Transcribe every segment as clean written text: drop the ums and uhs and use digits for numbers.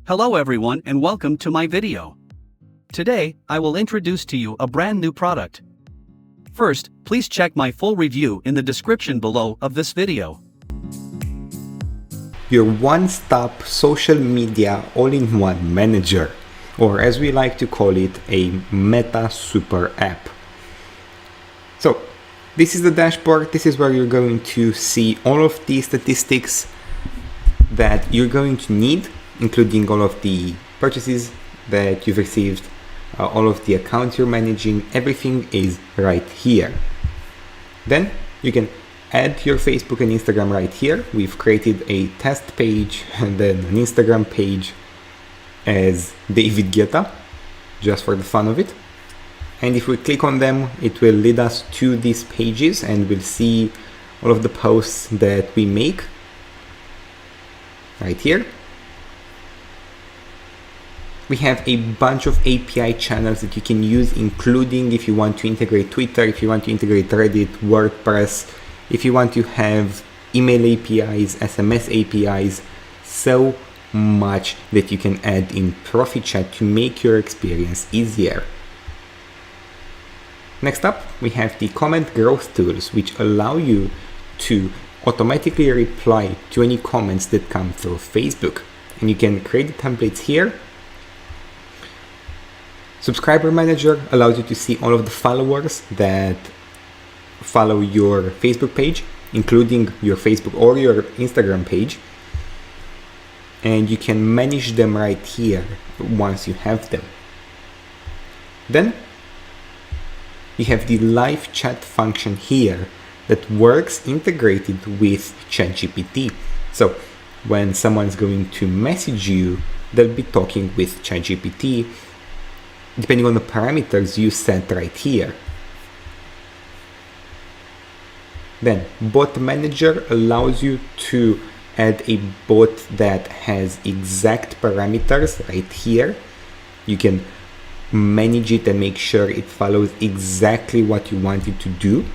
Hello everyone and welcome to my video. Today, I will introduce to you a brand new product. First, please check my full review in the description below of this video. Your one-stop social media all-in-one manager, or as we like to call it, a Meta super app. So, this is the dashboard. This is where you're going to see all of the statistics that you're going to need, including all of the purchases that you've received, all of the accounts you're managing. Everything is right here. Then you can add your Facebook and Instagram right here. We've created a test page and then an Instagram page as David Guetta, just for the fun of it. And if we click on them, it will lead us to these pages and we'll see all of the posts that we make right here. We have a bunch of API channels that you can use, including if you want to integrate Twitter, if you want to integrate Reddit, WordPress, if you want to have email APIs, SMS APIs, so much that you can add in ProfitChat to make your experience easier. Next up, we have the comment growth tools, which allow you to automatically reply to any comments that come through Facebook. And you can create the templates here. Subscriber Manager allows you to see all of the followers that follow your Facebook page, including your Facebook or your Instagram page. And you can manage them right here once you have them. Then you have the live chat function here that works integrated with ChatGPT. So when someone's going to message you, they'll be talking with ChatGPT, depending on the parameters you set right here. Then Bot Manager allows you to add a bot that has exact parameters right here. You can manage it and make sure it follows exactly what you want it to do.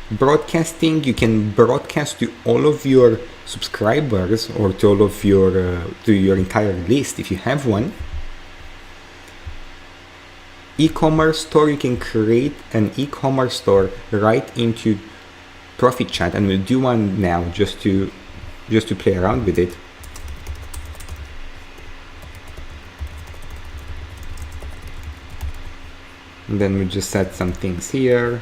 Broadcasting, you can broadcast to all of your subscribers or to all of your entire list if you have one. E-commerce store, you can create an e-commerce store right into ProfitChat, and we'll do one now just to play around with it. And then we just set some things here.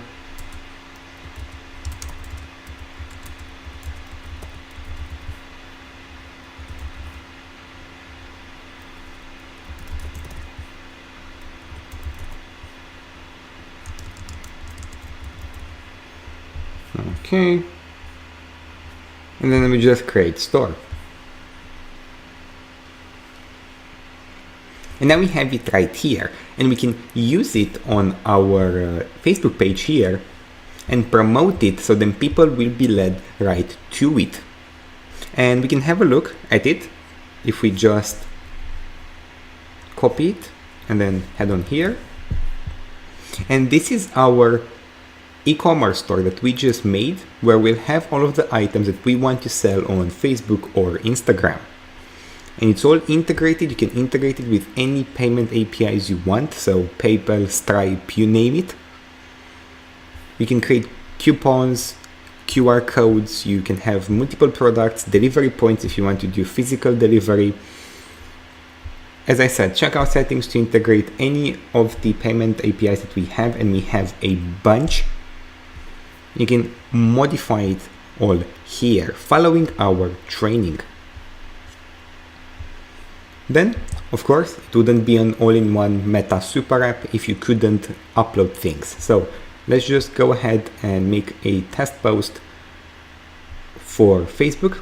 Okay. And then we just create store. And now we have it right here, and we can use it on our Facebook page here and promote it, so then people will be led right to it. And we can have a look at it if we just copy it and then head on here. And this is our e-commerce store that we just made, where we'll have all of the items that we want to sell on Facebook or Instagram. And it's all integrated. You can integrate it with any payment APIs you want, so PayPal, Stripe, you name it. You can create coupons, QR codes, you can have multiple products, delivery points if you want to do physical delivery. As I said, check our settings to integrate any of the payment APIs that we have, and we have a bunch. You can modify it all here, following our training. Then, of course, it wouldn't be an all-in-one Meta super app if you couldn't upload things. So let's just go ahead and make a test post for Facebook,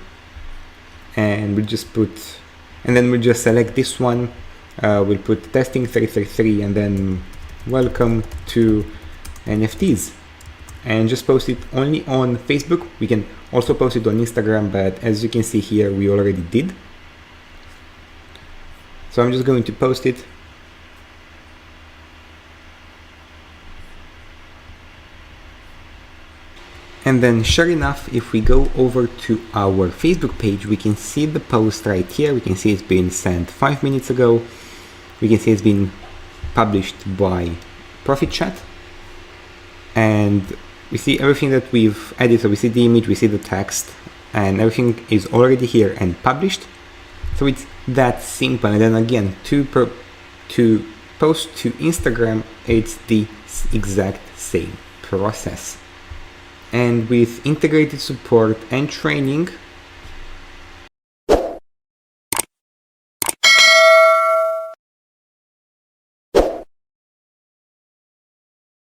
and we'll just select this one. We'll put testing 333 and then welcome to NFTs, and just post it only on Facebook. We can also post it on Instagram, but as you can see here, we already did. So I'm just going to post it. And then sure enough, if we go over to our Facebook page, we can see the post right here. We can see it's been sent 5 minutes ago. We can see it's been published by Chat. And we see everything that we've added. So we see the image, we see the text, and everything is already here and published. So it's that simple. And then again, to post to Instagram, it's the exact same process. And with integrated support and training,